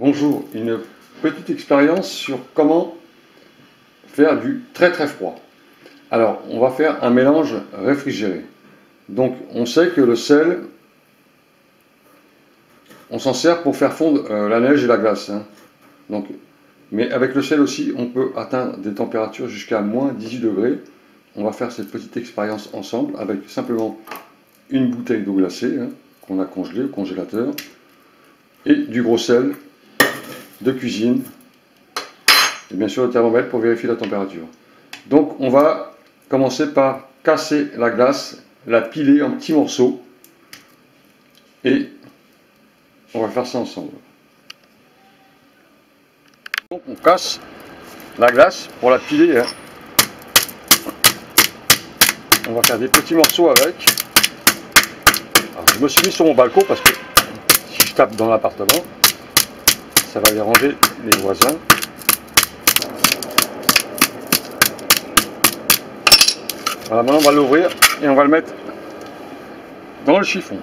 Bonjour, une petite expérience sur comment faire du très très froid. Alors, on va faire un mélange réfrigéré. Donc, on sait que le sel, on s'en sert pour faire fondre la neige et la glace. Donc, mais avec le sel aussi, on peut atteindre des températures jusqu'à moins 18 degrés. On va faire cette petite expérience ensemble avec simplement une bouteille d'eau glacée qu'on a congelée au congélateur et du gros sel de cuisine et bien sûr le thermomètre pour vérifier la température. Donc on va commencer par casser la glace, la piler en petits morceaux et on va faire ça ensemble. Donc on casse la glace pour la piler. On va faire des petits morceaux avec. Alors, je me suis mis sur mon balcon parce que si je tape dans l'appartement, ça va déranger les voisins. Voilà, maintenant on va l'ouvrir et on va le mettre dans le chiffon.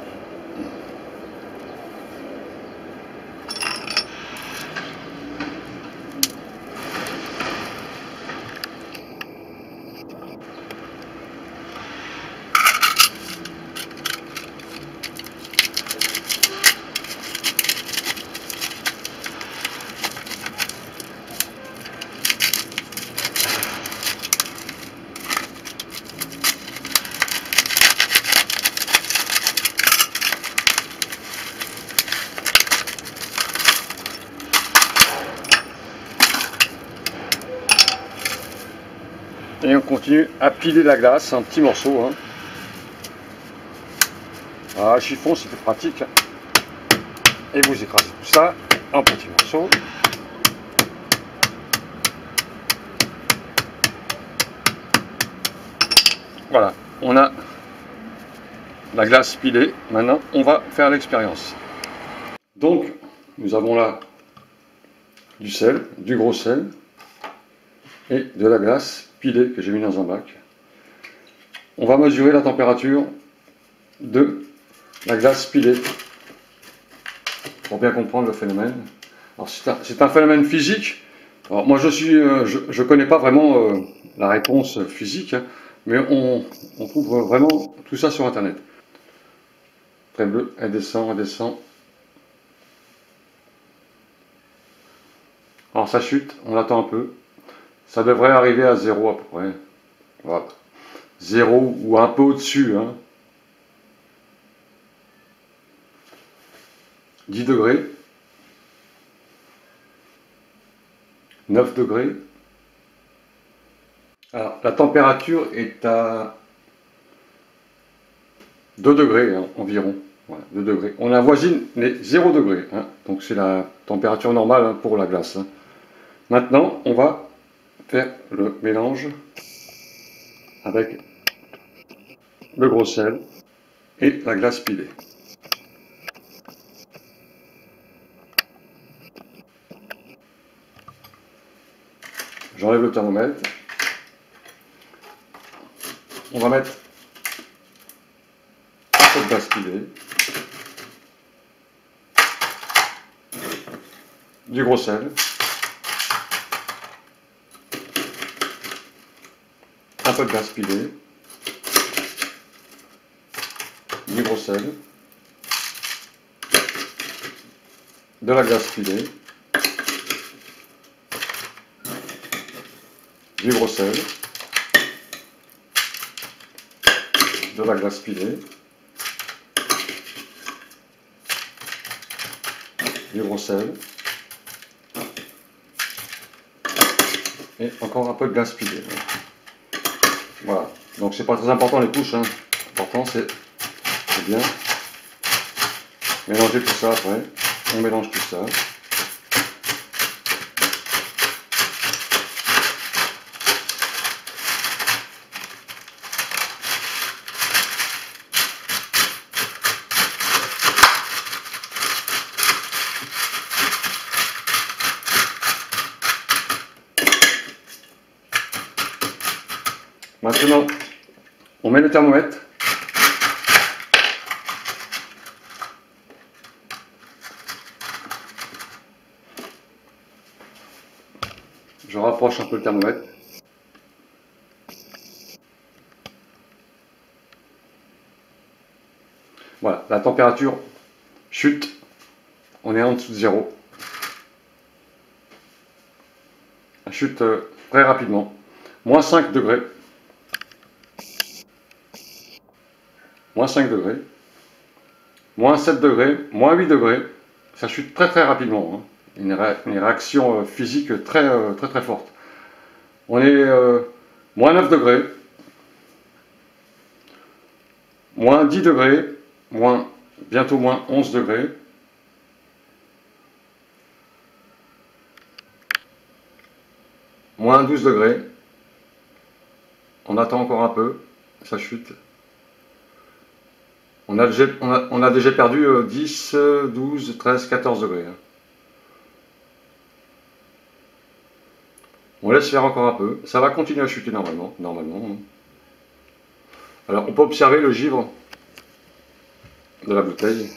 Et on continue à piler la glace en petits morceaux. Ah, le chiffon, c'était pratique. Et vous écrasez tout ça en petits morceaux. Voilà, on a la glace pilée. Maintenant, on va faire l'expérience. Donc, nous avons là du sel, du gros sel et de la glace pilée que j'ai mis dans un bac. On va mesurer la température de la glace pilée pour bien comprendre le phénomène. Alors c'est un phénomène physique. Alors moi je connais pas vraiment la réponse physique, mais on trouve vraiment tout ça sur internet. Très bleu, elle descend, elle descend. Alors ça chute, on attend un peu. Ça devrait arriver à 0 à peu près. Voilà. 0 ou un peu au-dessus. 10 degrés. 9 degrés. Alors, la température est à 2 degrés environ. Voilà, 2 degrés. On avoisine les 0 degrés. Donc c'est la température normale pour la glace. Maintenant, on va faire le mélange avec le gros sel et la glace pilée. J'enlève le thermomètre. On va mettre cette glace pilée, du gros sel, un peu de glace pilée, du gros sel, de la glace pilée, du gros sel, de la glace pilée, du gros sel, et encore un peu de glace pilée. Voilà, donc c'est pas très important les couches, l'important c'est bien mélanger tout ça après. On mélange tout ça. Maintenant, on met le thermomètre. Je rapproche un peu le thermomètre. Voilà, la température chute. On est en dessous de 0. Elle chute très rapidement. Moins 5 degrés. Moins 5 degrés. Moins 7 degrés. Moins 8 degrés. Ça chute très très rapidement. Hein. Une réaction physique très forte. On est moins 9 degrés. Moins 10 degrés. Bientôt moins 11 degrés. Moins 12 degrés. On attend encore un peu. Ça chute. On a déjà perdu 10, 12, 13, 14 degrés. Hein. On laisse faire encore un peu. Ça va continuer à chuter normalement. Hein. Alors on peut observer le givre de la bouteille.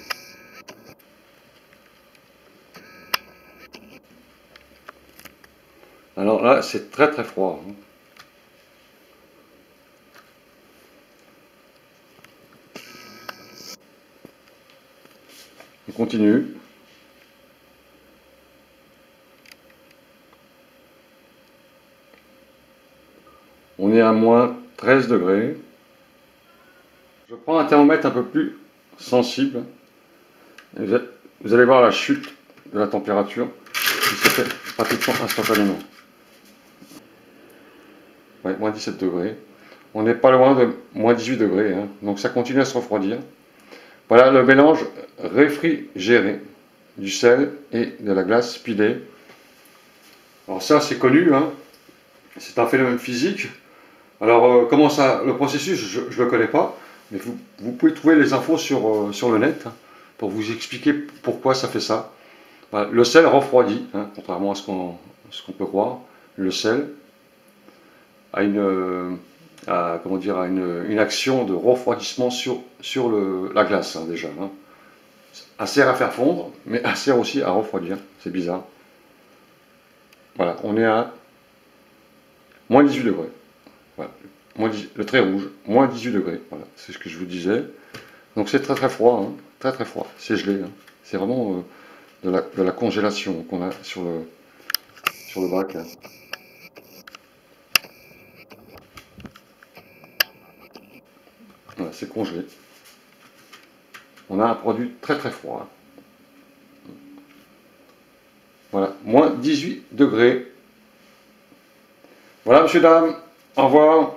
Alors là, c'est très très froid. Hein. On continue. On est à moins 13 degrés. Je prends un thermomètre un peu plus sensible. Et vous allez voir la chute de la température qui se fait pratiquement instantanément. Ouais, moins 17 degrés. On n'est pas loin de moins 18 degrés. Hein. Donc ça continue à se refroidir. Voilà le mélange réfrigéré du sel et de la glace pilée. Alors ça c'est connu, hein. C'est un phénomène physique. Alors comment ça, le processus, je ne le connais pas, mais vous pouvez trouver les infos sur le net hein, pour vous expliquer pourquoi ça fait ça. Voilà, le sel refroidit, hein, contrairement à ce qu'on peut croire. Le sel a une action de refroidissement sur la glace hein, déjà. Hein. Elle sert à faire fondre, mais elle sert aussi à refroidir. C'est bizarre. Voilà, on est à moins 18 degrés. Voilà. Le trait rouge, moins 18 degrés. Voilà, c'est ce que je vous disais. Donc c'est très très froid, hein, très très froid. C'est gelé. Hein. C'est vraiment de la congélation qu'on a sur le bac. Hein. Voilà, c'est congelé. On a un produit très très froid. Voilà, moins 18 degrés. Voilà, monsieur, dame, au revoir.